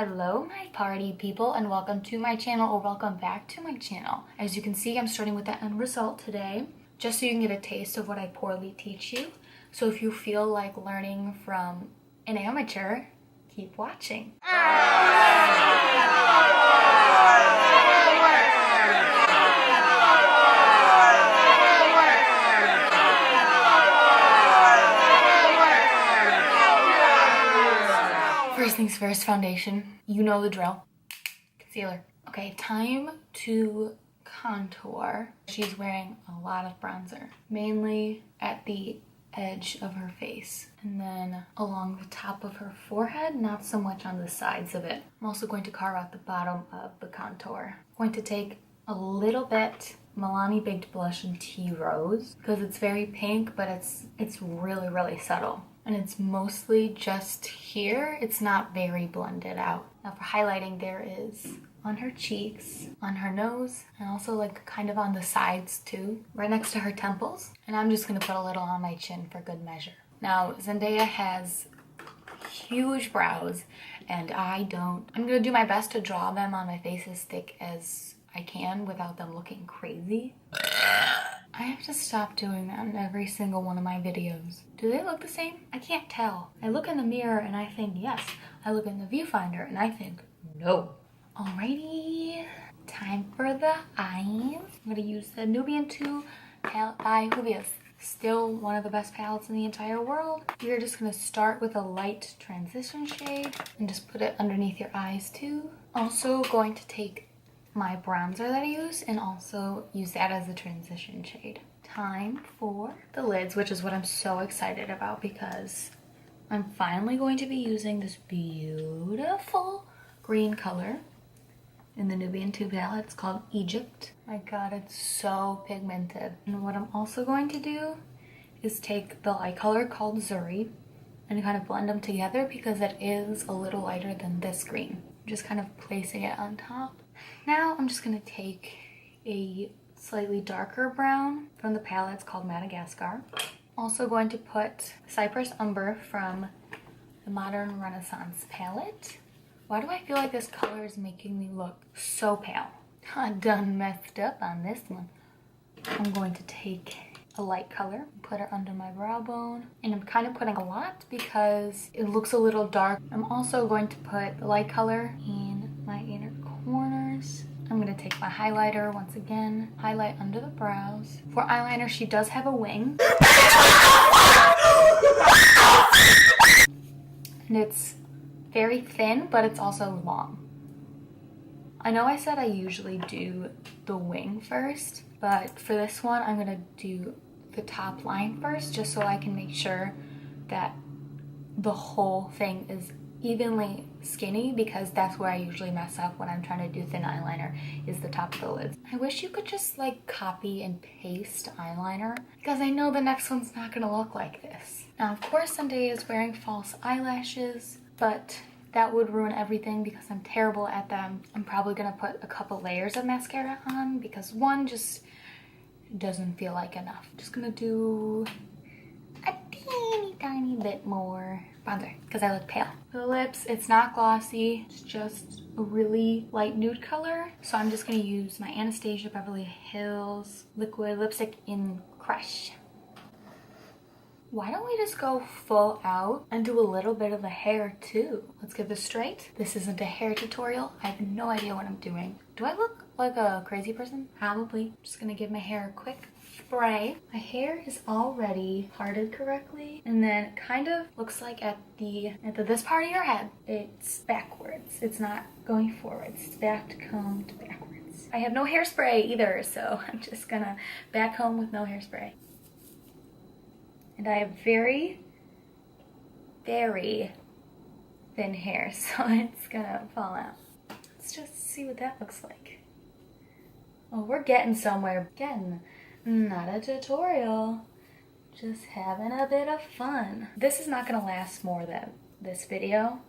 Hello my party people and welcome to my channel, or welcome back to my channel. As you can see, I'm starting with the end result today, just so you can get a taste of what I poorly teach you. So if you feel like learning from an amateur, keep watching. First things first, foundation. You know the drill. Concealer. Okay, time to contour. She's wearing a lot of bronzer, mainly at the edge of her face and then along the top of her forehead, not so much on the sides of it. I'm also going to carve out the bottom of the contour. I'm going to take a little bit Milani Baked Blush in Tea Rose because it's very pink, but it's really subtle. And it's mostly just here. It's not very blended out. Now for highlighting, there is on her cheeks, on her nose, and also like kind of on the sides too, right next to her temples. And I'm just gonna put a little on my chin for good measure. Now Zendaya has huge brows and I don't. I'm gonna do my best to draw them on my face as thick as I can without them looking crazy. I have to stop doing that in every single one of my videos. Do they look the same? I can't tell. I look in the mirror and I think yes. I look in the viewfinder and I think no. Alrighty, time for the eyes. I'm gonna use the Nubian 2 palette by Juvia's. Still one of the best palettes in the entire world. You're just gonna start with a light transition shade and just put it underneath your eyes too. Also going to take my bronzer that I use and also use that as a transition shade. Time for the lids, which is what I'm so excited about because I'm finally going to be using this beautiful green color in the Nubian 2 palette. It's called Egypt. My god, it's so pigmented. And what I'm also going to do is take the light color called Zuri and kind of blend them together because it is a little lighter than this green. I'm just kind of placing it on top. Now I'm just going to take a slightly darker brown from the palette. It's called Madagascar. Also going to put Cypress Umber from the Modern Renaissance palette. Why do I feel like this color is making me look so pale? I done messed up on this one. I'm going to take a light color, put it under my brow bone, and I'm kind of putting a lot because it looks a little dark. I'm also going to put the light color in my inner corners. I'm going to take my highlighter once again, highlight under the brows. For eyeliner, she does have a wing. And it's very thin, but it's also long. I know I said I usually do the wing first, but for this one, I'm going to do the top line first, just so I can make sure that the whole thing is evenly skinny, because that's where I usually mess up when I'm trying to do thin eyeliner, is the top of the lids. I wish you could just like copy and paste eyeliner because I know the next one's not gonna look like this. Now of course Zendaya is wearing false eyelashes, but that would ruin everything because I'm terrible at them. I'm probably gonna put a couple layers of mascara on because one just doesn't feel like enough. Just gonna do a teeny tiny bit more bronzer because I look pale. For the lips, it's not glossy. It's just a really light nude color. So I'm just gonna use my Anastasia Beverly Hills liquid lipstick in Crush. Why don't we just go full out and do a little bit of the hair too? Let's get this straight. This isn't a hair tutorial. I have no idea what I'm doing. Do I look like a crazy person? Probably. I'm just gonna give my hair a quick spray. My hair is already parted correctly, and then it kind of looks like at this part of your head, it's backwards. It's not going forwards. It's back combed backwards. I have no hairspray either, so I'm just gonna back home with no hairspray. And I have very thin hair, so it's gonna fall out. Let's just see what that looks like. Oh, we're getting somewhere. Not a tutorial, just having a bit of fun. This is not gonna last more than this video,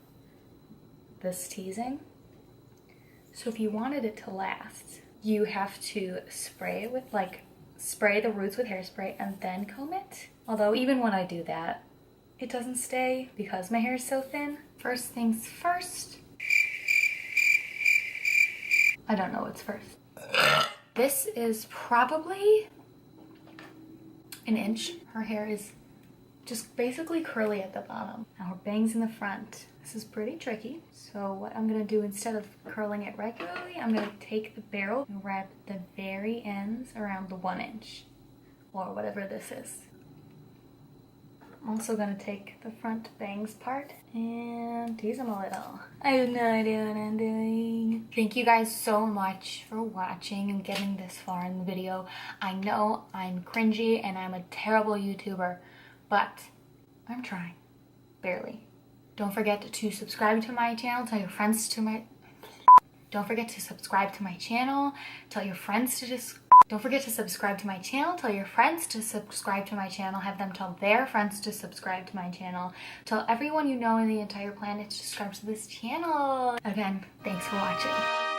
this teasing. So if you wanted it to last, you have to spray it with spray the roots with hairspray and then comb it. Although even when I do that, it doesn't stay because my hair is so thin. First things first, I don't know what's first. This is probably an inch. Her hair is just basically curly at the bottom. Now her bangs in the front. This is pretty tricky. So what I'm gonna do, instead of curling it regularly, I'm gonna take the barrel and wrap the very ends around the 1 inch, or whatever this is. I'm also gonna take the front bangs part and tease them a little. I have no idea what I'm doing. Thank you guys so much for watching and getting this far in the video. I know I'm cringy and I'm a terrible YouTuber, but I'm trying, barely. Don't forget to subscribe to my channel, tell your friends to my... Don't forget to subscribe to my channel, tell your friends to just... Don't forget to subscribe to my channel, tell your friends to subscribe to my channel, have them tell their friends to subscribe to my channel, tell everyone you know in the entire planet to subscribe to this channel. Again, thanks for watching.